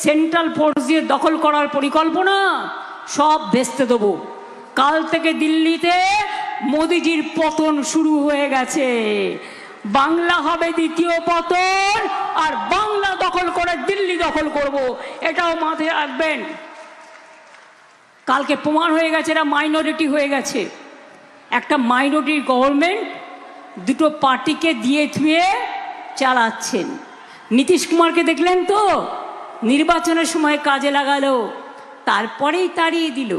Central force দিয়ে দখল করার পরিকল্পনা সব ভেস্তে দেবো। কাল থেকে দিল্লিতে মোদিজির পতন শুরু হয়ে গেছে। বাংলা হবে দ্বিতীয় পতন, আর বাংলা দখল করে দিল্লি দখল করব, এটাও মাথায় রাখবেন। কালকে প্রমাণ হয়ে গেছে এরা মাইনরিটি হয়ে গেছে। একটা মাইনরিটির গভর্নমেন্ট দুটো পার্টিকে দিয়ে থুয়ে চালাচ্ছেন। নীতিশ কুমারকে দেখলেন তো, নির্বাচনের সময় কাজে লাগালো, তারপরেই তাড়িয়ে দিল।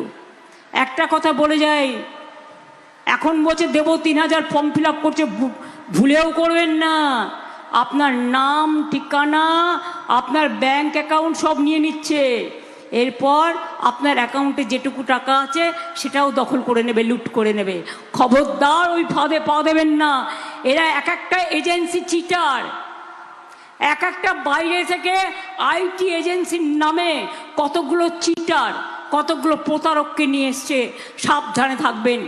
একটা কথা বলে যায়, এখন বলছে দেবো 3000 ফর্ম ফিল আপ করছে, ভুলেও করবেন না। আপনার নাম, ঠিকানা, আপনার ব্যাংক অ্যাকাউন্ট সব নিয়ে নিচ্ছে। এরপর আপনার অ্যাকাউন্টে যেটুকু টাকা আছে সেটাও দখল করে নেবে, লুট করে নেবে। খবরদার ওই ফাঁদে পা দেবেন না। এরা এক একটা এজেন্সি চিটার। এক একটা বাইরে থেকে আইটি এজেন্সির নামে কতগুলো চিটার, কতগুলো প্রতারককে নিয়ে এসছে। সাবধানে থাকবেন।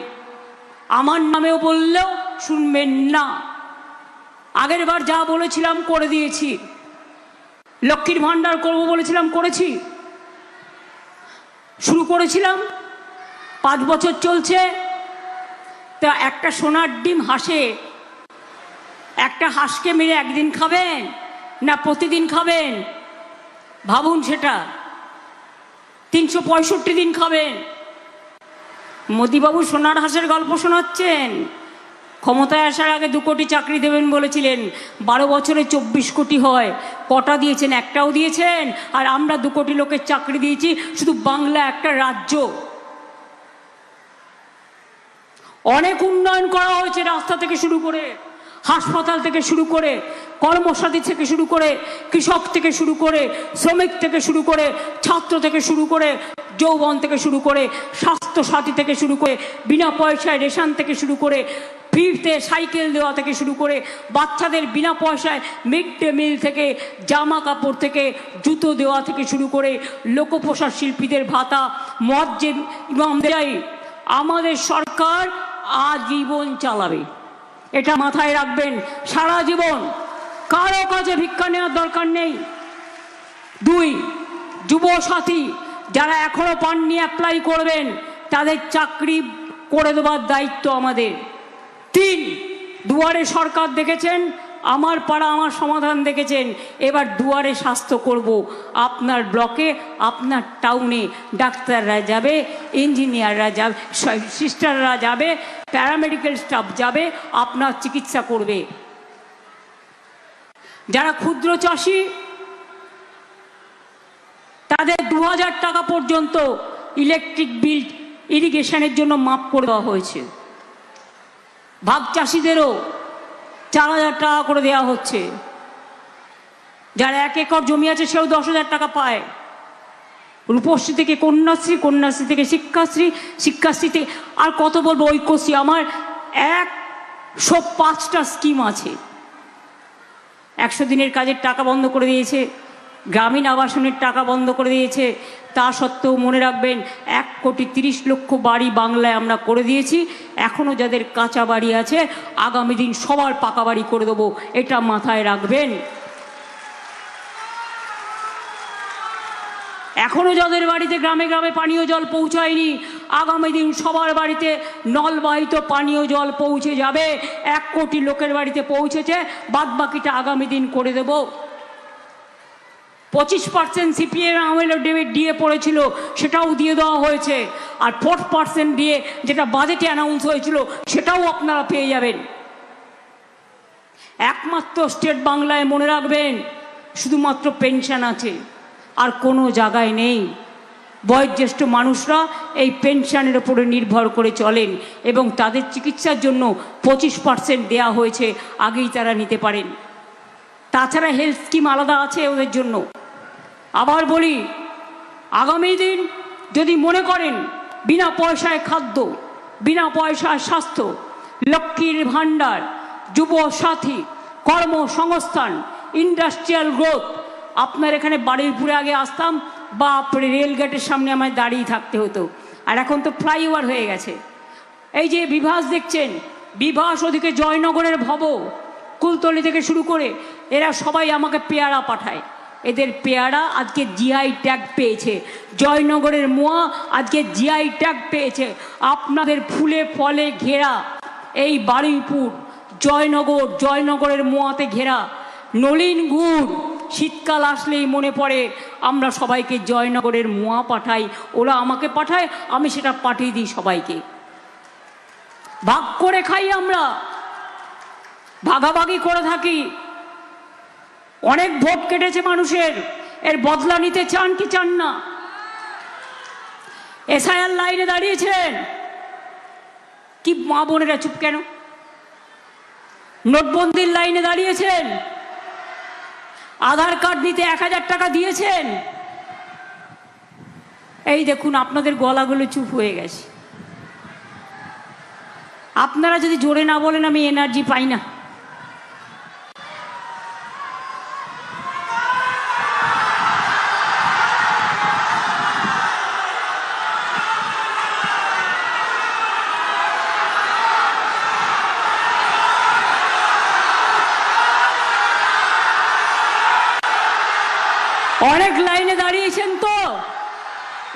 আমার নামেও বললেও শুনবেন না। আগের বার যা বলেছিলাম করে দিয়েছি। লক্ষ্মীর ভাণ্ডার করবো বলেছিলাম, করেছি। শুরু করেছিলাম, 5 বছর চলছে। তা একটা সোনার ডিম হাঁসে, একটা হাঁসকে মেরে একদিন খাবেন না প্রতিদিন খাবেন? ভাবুন সেটা। 365 দিন খাবেন। মোদিবাবু সোনার হাঁসের গল্প শোনাচ্ছেন। ক্ষমতায় আসার আগে 2 কোটি চাকরি দেবেন বলেছিলেন। 12 বছরে 24 কোটি হয়। কটা দিয়েছেন? একটাও দিয়েছেন। আর আমরা 2 কোটি লোকের চাকরি দিয়েছি, শুধু বাংলা একটা রাজ্য। অনেক উন্নয়ন করা হয়েছে, রাস্তা থেকে শুরু করে, হাসপাতাল থেকে শুরু করে, কর্মসাথী থেকে শুরু করে, কৃষক থেকে শুরু করে, শ্রমিক থেকে শুরু করে, ছাত্র থেকে শুরু করে, যৌবন থেকে শুরু করে, স্বাস্থ্য সাথী থেকে শুরু করে, বিনা পয়সায় রেশন থেকে শুরু করে, ফ্রিতে সাইকেল দেওয়া থেকে শুরু করে, বাচ্চাদের বিনা পয়সায় মিড ডে মিল থেকে, জামা কাপড় থেকে, জুতো দেওয়া থেকে শুরু করে, লোকপোষা শিল্পীদের ভাতা, মুয়াজ্জিন ইমামদের। আমাদের সরকার আজীবন চালাবে, এটা মাথায় রাখবেন। সারা জীবন কারো কাছে ভিক্ষা নেওয়ার দরকার নেই। 2, যুবসাথী যারা এখনো পাননি অ্যাপ্লাই করবেন, তাদের চাকরি করে দেওয়ার দায়িত্ব আমাদের। 3, দুয়ারে সরকার দেখেছেন, আমার পাড়া আমার সমাধান দেখেছেন। এবার দুয়ারে স্বাস্থ্য করব। আপনার ব্লকে, আপনার টাউনে ডাক্তাররা যাবে, ইঞ্জিনিয়াররা যাবে, সিস্টাররা যাবে, প্যারামেডিক্যাল স্টাফ যাবে, আপনার চিকিৎসা করবে। যারা ক্ষুদ্র চাষি, তাদের 2000 টাকা পর্যন্ত ইলেকট্রিক বিল, ইরিগেশনের জন্য মাফ করে দেওয়া হয়েছে। ভাগ চাষিদেরও 4000 টাকা করে দেওয়া হচ্ছে। যার 1 একর জমি আছে সেও 10,000 টাকা পায়। রূপশ্রী থেকে কন্যাশ্রী, কন্যাশ্রী থেকে শিক্ষাশ্রী, শিক্ষাশ্রী থেকে আর কত বলবো, ঐক্যশ্রী। আমার 105টা স্কিম আছে। 100 দিনের কাজের টাকা বন্ধ করে দিয়েছে, গ্রামীণ আবাসনের টাকা বন্ধ করে দিয়েছে। তা সত্ত্বেও মনে রাখবেন, 1,30,00,000 বাড়ি বাংলায় আমরা করে দিয়েছি। এখনও যাদের কাঁচা বাড়ি আছে, আগামী দিন সবার পাকা বাড়ি করে দেবো, এটা মাথায় রাখবেন। এখনও যাদের বাড়িতে গ্রামে গ্রামে পানীয় জল পৌঁছায়নি, আগামী দিন সবার বাড়িতে নলবাহিত পানীয় জল পৌঁছে যাবে। 1 কোটি লোকের বাড়িতে পৌঁছেছে, বাদবাকিটা আগামী দিন করে দেব। 25% সিপিএম আমলে ডিএ পড়েছিল, সেটাও দিয়ে দেওয়া হয়েছে। আর 4% ডিএ যেটা বাজেটে অ্যানাউন্স হয়েছিল, সেটাও আপনারা পেয়ে যাবেন। একমাত্র স্টেট বাংলায় মনে রাখবেন শুধুমাত্র পেনশন আছে, আর কোনো জায়গায় নেই। বয়োজ্যেষ্ঠ মানুষরা এই পেনশনের উপরে নির্ভর করে চলেন, এবং তাদের চিকিৎসার জন্য 25% দেওয়া হয়েছে, আগেই তারা নিতে পারেন। তাছাড়া হেলথ স্কিম আলাদা আছে ওদের জন্য। আবার বলি, আগামী দিন যদি মনে করেন বিনা পয়সায় খাদ্য, বিনা পয়সায় স্বাস্থ্য, লক্ষ্মীর ভাণ্ডার, যুব সাথী, কর্মসংস্থান, ইন্ডাস্ট্রিয়াল গ্রোথ। আপনার এখানে বারুইপুরে আগে আসতাম, বাপরে রেলগেটের সামনে আমায় দাঁড়িয়ে থাকতে হতো, আর এখন তো ফ্লাইওভার হয়ে গেছে। এই যে বিভাস দেখছেন, বিভাস ওদিকে জয়নগরের ভব, কুলতলি থেকে শুরু করে, এরা সবাই আমাকে পেয়ারা পাঠায়। এদের পেয়ারা আজকে জিআই ট্যাগ পেয়েছে, জয়নগরের মোয়া আজকে জিআই ট্যাগ পেয়েছে। আপনাদের ফুলে ফলে ঘেরা এই বারুইপুর, জয়নগরের মোয়াতে ঘেরা নলিন গুড়, শীতকাল আসলেই মনে পড়ে আমরা সবাইকে জয়নগরের মোয়া পাঠাই, ওরা আমাকে পাঠায়, আমি সেটা পাঠিয়ে দিই সবাইকে। ভাগ করে খাই, আমরা ভাগাভাগি করে থাকি। অনেক ভোট কেটেছে মানুষের, এর বদলা নিতে চান কি চান না? এসআইআর লাইনে দাঁড়িয়েছেন কি মা বোনেরা? চুপ কেন? নোটবন্দির লাইনে দাঁড়িয়েছেন, আধার কার্ড নিতে 1000 টাকা দিয়েছেন। এই দেখুন আপনাদের গলাগুলো চুপ হয়ে গেছে। আপনারা যদি জোরে না বলেন আমি এনার্জি পাই না। অনেক লাইনে দাঁড়িয়েছেন তো,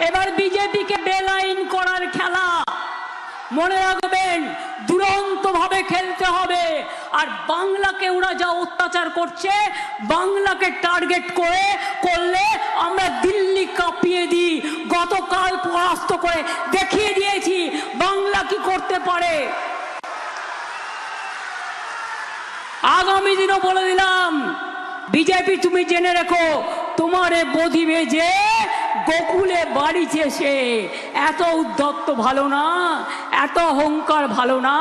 এবার বিজেপিকে বেলাইন করার খেলা। মনে রাখবেন, দুরন্ত ভাবে খেলতে হবে। আর বাংলাকে ওরা যা অত্যাচার করছে, বাংলাকে টার্গেট করলে আমরা দিল্লি কাঁপিয়ে দিই। গতকাল পরাস্ত করে দেখিয়ে দিয়েছি বাংলা কি করতে পারে। আগামী দিনও বলে দিলাম, বিজেপি তুমি জেনে রেখো, তোমারে বধিবে যে গোকুলে বাড়িছে সে। এত উদ্ধত্ত ভালো না, এত অহংকার ভালো না।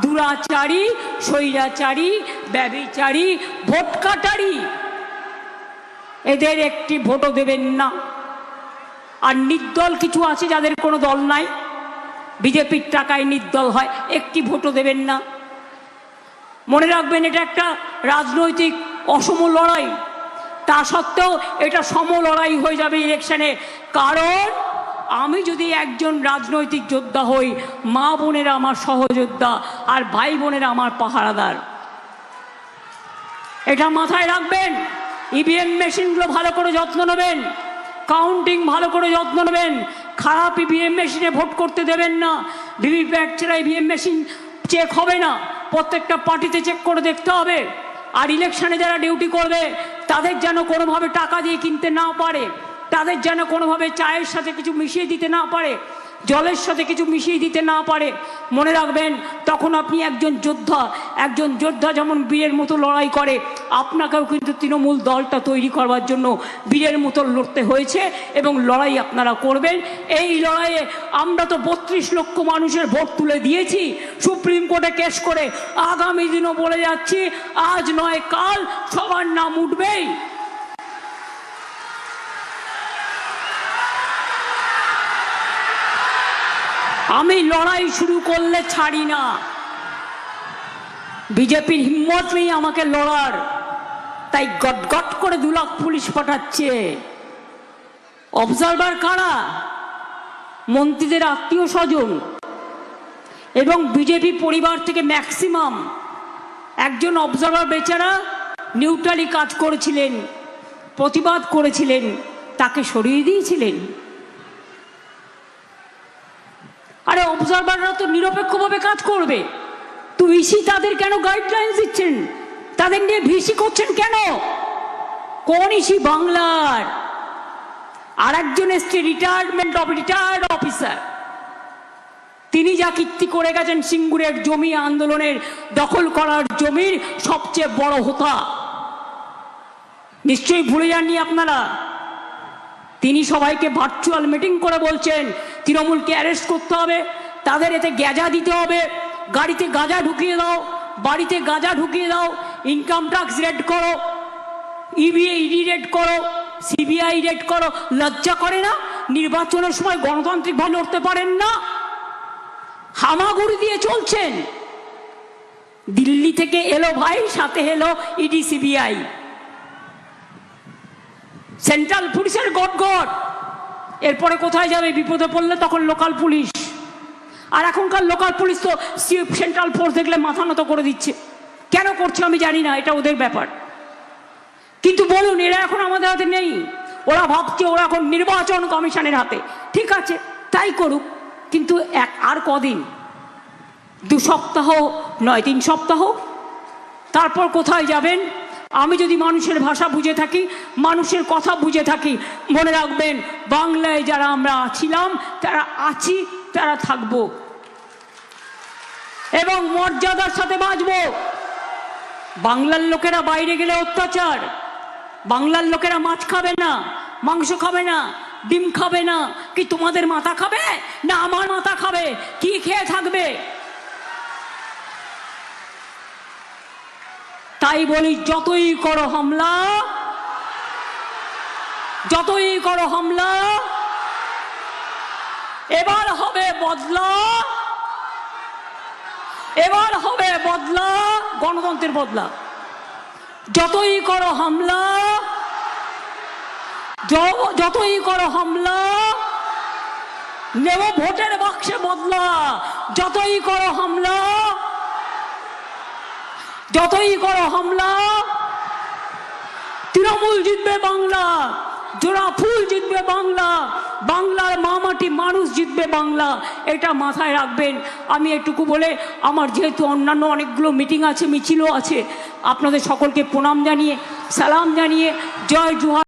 দুরাচারী, স্বৈরাচারী, ব্যভিচারী, ভোট কাটারি, এদের একটি ভোটও দেবেন না। আর নির্দল কিছু আছে যাদের কোনো দল নাই, বিজেপির টাকায় নির্দল হয়, একটি ভোটও দেবেন না। মনে রাখবেন, এটা একটা রাজনৈতিক অসম লড়াই। তা সত্ত্বেও এটা সম লড়াই হয়ে যাবে ইলেকশনে। কারণ আমি যদি একজন রাজনৈতিক যোদ্ধা হই, মা বোনেরা আমার সহযোদ্ধা, আর ভাই বোনেরা আমার পাহারাদার। এটা মাথায় রাখবেন। ইভিএম মেশিনগুলো ভালো করে যত্ন নেবেন, কাউন্টিং ভালো করে যত্ন নেবেন। খারাপ ইভিএম মেশিনে ভোট করতে দেবেন না। ভিভিপ্যাট ছাড়া ইভিএম মেশিন চেক হবে না, প্রত্যেকটা পার্টিতে চেক করে দেখতে হবে। আর ইলেকশনে যারা ডিউটি করবে তাদের যেন কোনোভাবে টাকা দিয়ে কিনতে না পারে, তাদের যেন কোনোভাবে চায়ের সাথে কিছু মিশিয়ে দিতে না পারে, জলের সাথে কিছু মিশিয়ে দিতে না পারে। মনে রাখবেন, তখন আপনি একজন যোদ্ধা যেমন বীরের মতো লড়াই করে, আপনাকেও কিন্তু তৃণমূল দলটা তৈরি করবার জন্য বীরের মতো লড়তে হয়েছে এবং লড়াই আপনারা করবেন। এই লড়াইয়ে আমরা তো 32 লক্ষ মানুষের ভোট তুলে দিয়েছি সুপ্রিম কোর্টে কেস করে। আগামী দিনও বলে যাচ্ছি, আজ নয় কাল সবার নাম উঠবেই। আমি লড়াই শুরু করলে ছাড়ি না। বিজেপির হিম্মত নেই আমাকে লড়ার, তাই গটগট করে 2 লাখ পুলিশ পাঠাচ্ছে। অবজারভার কারা? মন্ত্রীদের আত্মীয় স্বজন এবং বিজেপি পরিবার থেকে ম্যাক্সিমাম। একজন অবজারভার বেচারা নিউট্রালি কাজ করেছিলেন, প্রতিবাদ করেছিলেন, তাকে সরিয়ে দিয়েছিলেন। আরে অবজারভাররা তো নিরপেক্ষভাবে কাজ করবে, তো ইসি তাদের কেন গাইডলাইন্স দিচ্ছেন? তাদের নিয়ে ভিসি করছেন কেন? কোন ইসি? বাংলার। আর একজন এসছে রিটায়ার্ড অফিসার, তিনি যা কীর্তি করে গেছেন সিঙ্গুরের জমি আন্দোলনের দখল করার জমির সবচেয়ে বড় হোতা, নিশ্চয়ই ভুলে যাননি আপনারা। তিনি সবাইকে ভার্চুয়াল মিটিং করে বলছেন তৃণমূলকে অ্যারেস্ট করতে হবে, তাদের এতে গ্যাজা দিতে হবে, গাড়িতে গাঁজা ঢুকিয়ে দাও, বাড়িতে গাঁজা ঢুকিয়ে দাও, ইনকাম ট্যাক্স রেড করো, ইডি রেড করো, সিবিআই রেড করো। লজ্জা করে না? নির্বাচনের সময় গণতান্ত্রিকভাবে লড়তে পারেন না, হামাগুড়ি দিয়ে চলছেন। দিল্লি থেকে এলো ভাই, সাথে এলো ইডি সিবিআই, সেন্ট্রাল পুলিশের গটগট। এরপরে কোথায় যাবে? বিপদে পড়লে তখন লোকাল পুলিশ। আর এখনকার লোকাল পুলিশ তো সেন্ট্রাল ফোর্স দেখলে মাথা নত করে দিচ্ছে। কেন করছে আমি জানি না, এটা ওদের ব্যাপার। কিন্তু বলুন, এরা এখন আমাদের হাতে নেই। ওরা ভাবছে ওরা এখন নির্বাচন কমিশনের হাতে। ঠিক আছে, তাই করুক, কিন্তু আর কদিন? 2 সপ্তাহ নয়, 3 সপ্তাহ, তারপর কোথায় যাবেন? আমি যদি মানুষের ভাষা বুঝে থাকি, মানুষের কথা বুঝে থাকি, মনে রাখবেন, বাংলায় যারা আমরা ছিলাম, তারা আছি, তারা থাকবো এবং মর্যাদার সাথে বাঁচব। বাংলার লোকেরা বাইরে গেলে অত্যাচার, বাংলার লোকেরা মাছ খাবে না, মাংস খাবে না, ডিম খাবে না। কি তোমাদের মাথা খাবে না আমার মাথা খাবে? কি খেয়ে থাকবে? তাই বলি, যতই করো হামলা, যতই করো হামলা, এবার হবে বদলা, এবার হবে বদলা, গণতন্ত্রের বদলা। যতই করো হামলা, যতই করো হামলা, নেব ভোটের বাক্সে বদলা। যতই করো হামলা, যতই করো হামলা, তৃণমূল জিতবে বাংলা, জোড়া ফুল জিতবে বাংলা, বাংলার মামাটি মানুষ জিতবে বাংলা। এটা মাথায় রাখবেন। আমি এটুকু বলে, আমার যেহেতু অন্যান্য অনেকগুলো মিটিং আছে, মিছিলও আছে, আপনাদের সকলকে প্রণাম জানিয়ে, সালাম জানিয়ে, জয় জোহার।